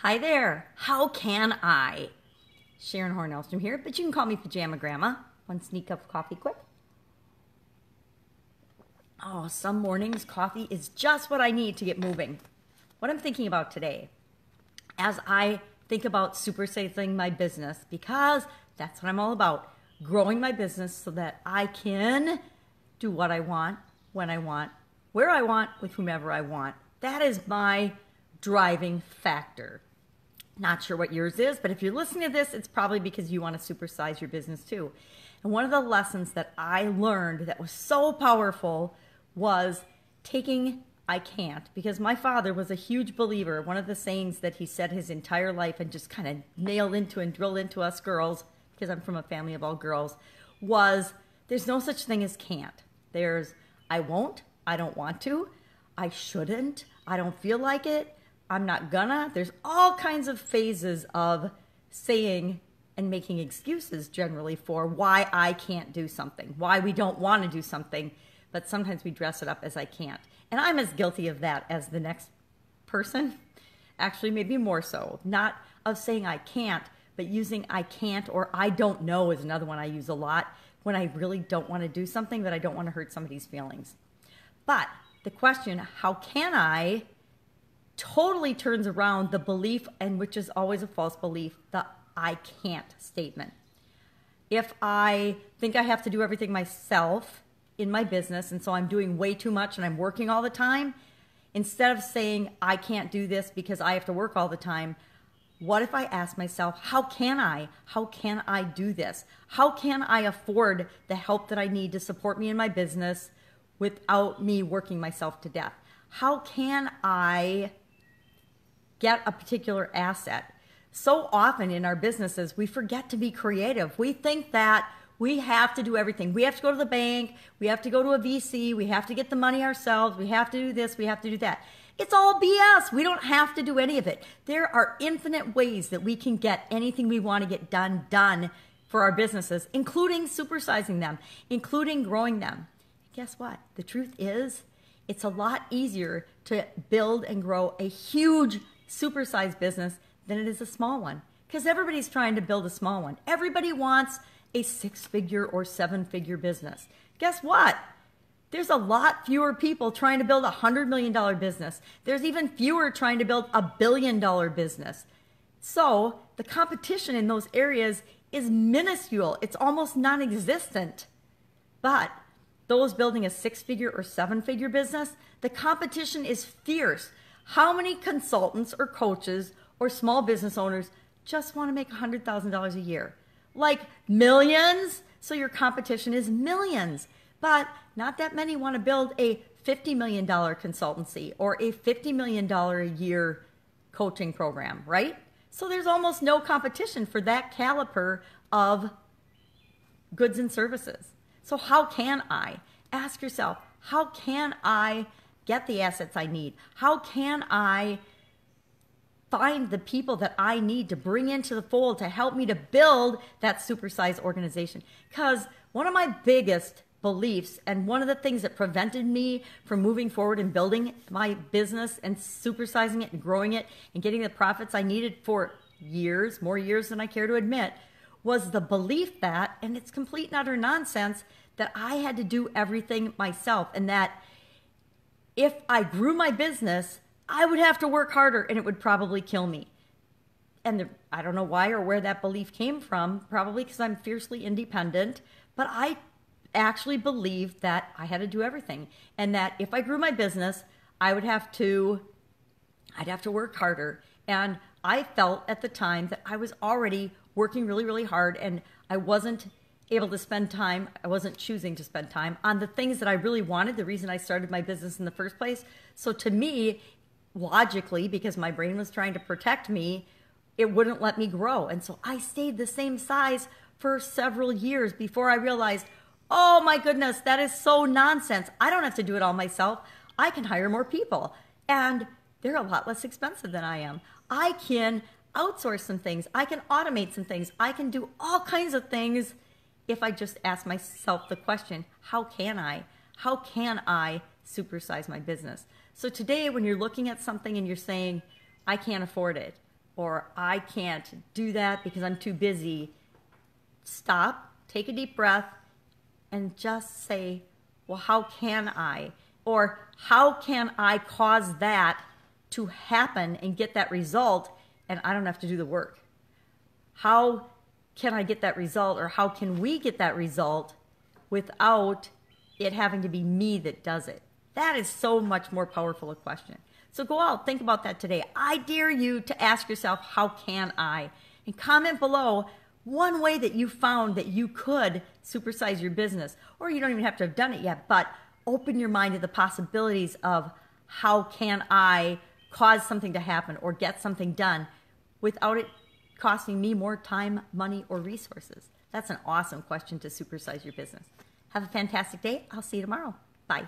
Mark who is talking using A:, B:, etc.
A: Hi there. How can I? Sharon Horne-Ellstrom here, but you can call me Pajama Grandma. One sneak cup of coffee quick. Oh, some mornings coffee is just what I need to get moving. What I'm thinking about today, as I think about supersizing my business, because that's what I'm all about, growing my business so that I can do what I want, when I want, where I want, with whomever I want. That is my driving factor. Not sure what yours is, but if you're listening to this, it's probably because you want to supersize your business too. And one of the lessons that I learned that was so powerful was taking I can't, because my father was a huge believer. One of the sayings that he said his entire life and just kind of nailed into and drilled into us girls, because I'm from a family of all girls, was there's no such thing as can't. There's I won't, I don't want to, I shouldn't, I don't feel like it, I'm not gonna. There's all kinds of phases of saying and making excuses generally for why I can't do something, why we don't want to do something, but sometimes we dress it up as I can't. And I'm as guilty of that as the next person, actually maybe more so. Not of saying I can't, but using I can't or I don't know is another one I use a lot when I really don't want to do something, but I don't want to hurt somebody's feelings. But the question, how can I, totally turns around the belief, and which is always a false belief, the I can't statement. If I think I have to do everything myself in my business, and so I'm doing way too much and I'm working all the time, instead of saying I can't do this because I have to work all the time, what if I ask myself, how can I? How can I do this? How can I afford the help that I need to support me in my business without me working myself to death? How can I get a particular asset? So often in our businesses, we forget to be creative. We think that we have to do everything. We have to go to the bank. We have to go to a VC. We have to get the money ourselves. We have to do this. We have to do that. It's all BS. We don't have to do any of it. There are infinite ways that we can get anything we want to get done for our businesses, including supersizing them, including growing them. Guess what? The truth is, it's a lot easier to build and grow a huge supersized business than it is a small one, because everybody's trying to build a small one. Everybody wants a 6-figure or 7-figure business. Guess what? There's a lot fewer people trying to build a $100 million business. There's even fewer trying to build a $1 billion business. So the competition in those areas is minuscule. It's almost non-existent. But those building a 6-figure or 7-figure business, the competition is fierce. How many consultants or coaches or small business owners just want to make $100,000 a year? Like millions? So your competition is millions. But not that many want to build a $50 million consultancy or a $50 million a year coaching program, right? So there's almost no competition for that caliber of goods and services. So how can I? Ask yourself, how can I get the assets I need? How can I find the people that I need to bring into the fold to help me to build that supersized organization? Because one of my biggest beliefs and one of the things that prevented me from moving forward and building my business and supersizing it and growing it and getting the profits I needed for years, more years than I care to admit, was the belief that, and it's complete and utter nonsense, that I had to do everything myself, and that if I grew my business, I would have to work harder and it would probably kill me. And I don't know why or where that belief came from, probably because I'm fiercely independent, but I actually believed that I had to do everything, and that if I grew my business, I'd have to work harder. And I felt at the time that I was already working really, really hard, and I wasn't able to spend time, I wasn't choosing to spend time on the things that I really wanted, the reason I started my business in the first place. So to me, logically, because my brain was trying to protect me, it wouldn't let me grow. And so I stayed the same size for several years before I realized, oh my goodness, that is so nonsense. I don't have to do it all myself. I can hire more people, and they're a lot less expensive than I am. I can outsource some things. I can automate some things. I can do all kinds of things if I just ask myself the question, how can I? How can I supersize my business? So today, when you're looking at something and you're saying, I can't afford it, or I can't do that because I'm too busy, stop, take a deep breath, and just say, well, how can I? Or how can I cause that to happen and get that result and I don't have to do the work? How can I get that result, or how can we get that result without it having to be me that does it? That is so much more powerful a question. So go out, think about that today. I dare you to ask yourself, how can I? And comment below one way that you found that you could supersize your business. Or you don't even have to have done it yet, but open your mind to the possibilities of how can I cause something to happen or get something done without it costing me more time, money, or resources. That's an awesome question to supersize your business. Have a fantastic day. I'll see you tomorrow. Bye.